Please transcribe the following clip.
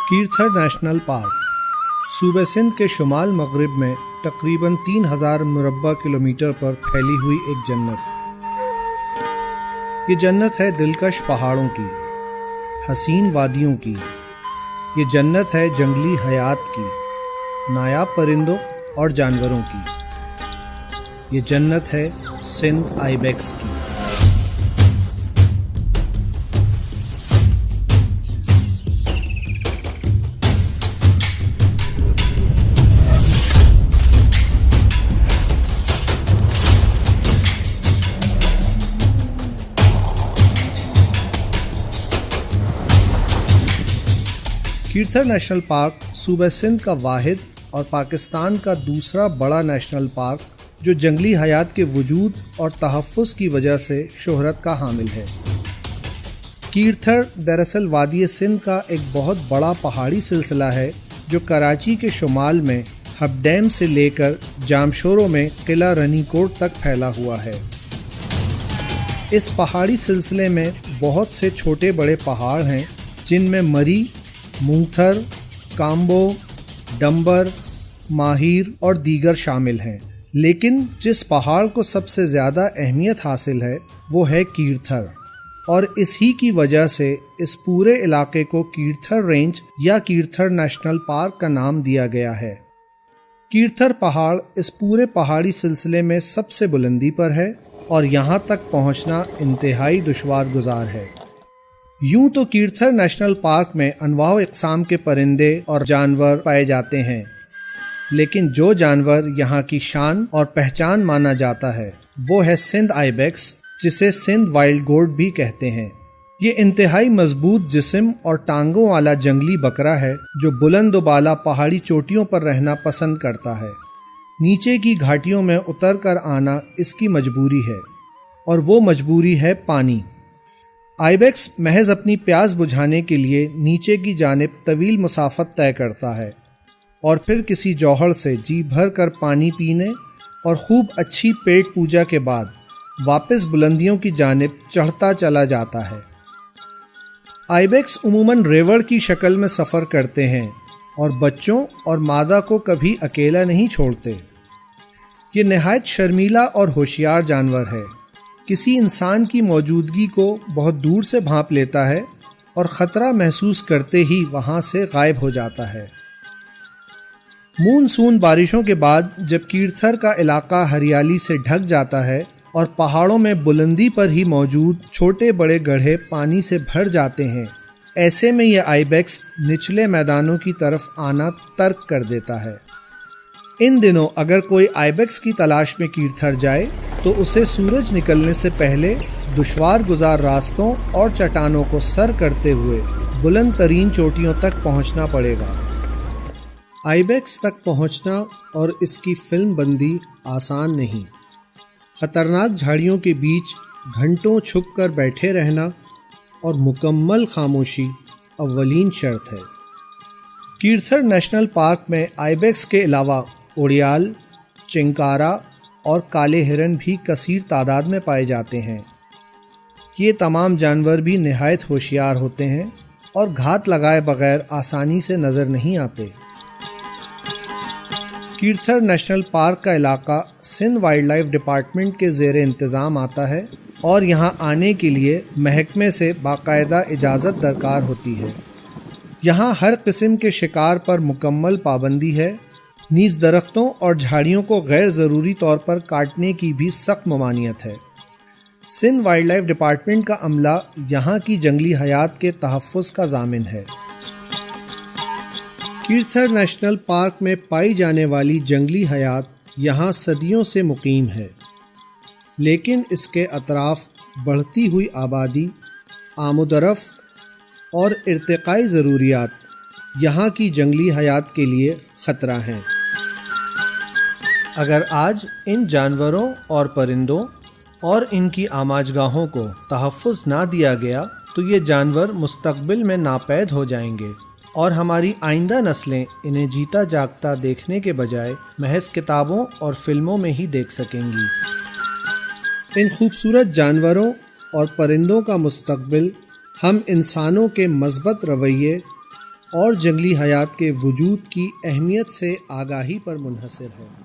Kirthar national park صوبہ سندھ کے شمال مغرب میں تقریباً 3000 مربع کلومیٹر پر پھیلی ہوئی ایک جنت۔ یہ جنت ہے دلکش پہاڑوں کی، حسین وادیوں کی، یہ جنت ہے جنگلی حیات کی، نایاب پرندوں اور جانوروں کی، یہ جنت ہے سندھ آئیبیکس کی۔ کیرتھر نیشنل پارک صوبہ سندھ کا واحد اور پاکستان کا دوسرا بڑا نیشنل پارک جو جنگلی حیات کے وجود اور تحفظ کی وجہ سے شہرت کا حامل ہے۔ کیرتھر دراصل وادی سندھ کا ایک بہت بڑا پہاڑی سلسلہ ہے جو کراچی کے شمال میں ہب ڈیم سے لے کر جامشورو میں قلعہ رنی کوٹ تک پھیلا ہوا ہے۔ اس پہاڑی سلسلے میں بہت سے چھوٹے بڑے پہاڑ ہیں جن میں مری، مونگتھر، کامبو، ڈمبر، ماہیر اور دیگر شامل ہیں، لیکن جس پہاڑ کو سب سے زیادہ اہمیت حاصل ہے وہ ہے کیرتھر، اور اس ہی کی وجہ سے اس پورے علاقے کو کیرتھر رینج یا کیرتھر نیشنل پارک کا نام دیا گیا ہے۔ کیرتھر پہاڑ اس پورے پہاڑی سلسلے میں سب سے بلندی پر ہے اور یہاں تک پہنچنا انتہائی دشوار گزار ہے۔ یوں تو کیرتھر نیشنل پارک میں انواع و اقسام کے پرندے اور جانور پائے جاتے ہیں، لیکن جو جانور یہاں کی شان اور پہچان مانا جاتا ہے وہ ہے سندھ آئیبیکس، جسے سندھ وائلڈ گوٹ بھی کہتے ہیں۔ یہ انتہائی مضبوط جسم اور ٹانگوں والا جنگلی بکرا ہے جو بلند و بالا پہاڑی چوٹیوں پر رہنا پسند کرتا ہے۔ نیچے کی گھاٹیوں میں اتر کر آنا اس کی مجبوری ہے، اور وہ مجبوری ہے پانی۔ آئیبیکس محض اپنی پیاس بجھانے کے لیے نیچے کی جانب طویل مسافت طے کرتا ہے اور پھر کسی جوہر سے جی بھر کر پانی پینے اور خوب اچھی پیٹ پوجا کے بعد واپس بلندیوں کی جانب چڑھتا چلا جاتا ہے۔ آئیبیکس عموماً ریوڑ کی شکل میں سفر کرتے ہیں اور بچوں اور مادہ کو کبھی اکیلا نہیں چھوڑتے۔ یہ نہایت شرمیلا اور ہوشیار جانور ہے، کسی انسان کی موجودگی کو بہت دور سے بھانپ لیتا ہے اور خطرہ محسوس کرتے ہی وہاں سے غائب ہو جاتا ہے۔ مونسون بارشوں کے بعد جب کیرتھر کا علاقہ ہریالی سے ڈھک جاتا ہے اور پہاڑوں میں بلندی پر ہی موجود چھوٹے بڑے گڑھے پانی سے بھر جاتے ہیں، ایسے میں یہ آئیبیکس نچلے میدانوں کی طرف آنا ترک کر دیتا ہے۔ ان دنوں اگر کوئی آئیبیکس کی تلاش میں کیرتھر جائے تو اسے سورج نکلنے سے پہلے دشوار گزار راستوں اور چٹانوں کو سر کرتے ہوئے بلند ترین چوٹیوں تک پہنچنا پڑے گا۔ آئیبیکس تک پہنچنا اور اس کی فلم بندی آسان نہیں۔ خطرناک جھاڑیوں کے بیچ گھنٹوں چھپ کر بیٹھے رہنا اور مکمل خاموشی اولین شرط ہے۔ کیرتھر نیشنل پارک میں آئیبیکس کے علاوہ اڑیال، چنکارا اور کالے ہرن بھی کثیر تعداد میں پائے جاتے ہیں۔ یہ تمام جانور بھی نہایت ہوشیار ہوتے ہیں اور گھات لگائے بغیر آسانی سے نظر نہیں آتے۔ کیرتھر نیشنل پارک کا علاقہ سندھ وائلڈ لائف ڈپارٹمنٹ کے زیر انتظام آتا ہے اور یہاں آنے کے لیے محکمے سے باقاعدہ اجازت درکار ہوتی ہے۔ یہاں ہر قسم کے شکار پر مکمل پابندی ہے، نیز درختوں اور جھاڑیوں کو غیر ضروری طور پر کاٹنے کی بھی سخت ممانعت ہے۔ سندھ وائلڈ لائف ڈپارٹمنٹ کا عملہ یہاں کی جنگلی حیات کے تحفظ کا ضامن ہے۔ کیرتھر نیشنل پارک میں پائی جانے والی جنگلی حیات یہاں صدیوں سے مقیم ہے، لیکن اس کے اطراف بڑھتی ہوئی آبادی، آمد و رفت اور ارتقائی ضروریات یہاں کی جنگلی حیات کے لیے خطرہ ہیں۔ اگر آج ان جانوروں اور پرندوں اور ان کی آماج گاہوں کو تحفظ نہ دیا گیا تو یہ جانور مستقبل میں ناپید ہو جائیں گے اور ہماری آئندہ نسلیں انہیں جیتا جاگتا دیکھنے کے بجائے محض کتابوں اور فلموں میں ہی دیکھ سکیں گی۔ ان خوبصورت جانوروں اور پرندوں کا مستقبل ہم انسانوں کے مثبت رویے، اور جنگلی حیات کے وجود کی اہمیت سے آگاہی پر منحصر ہے۔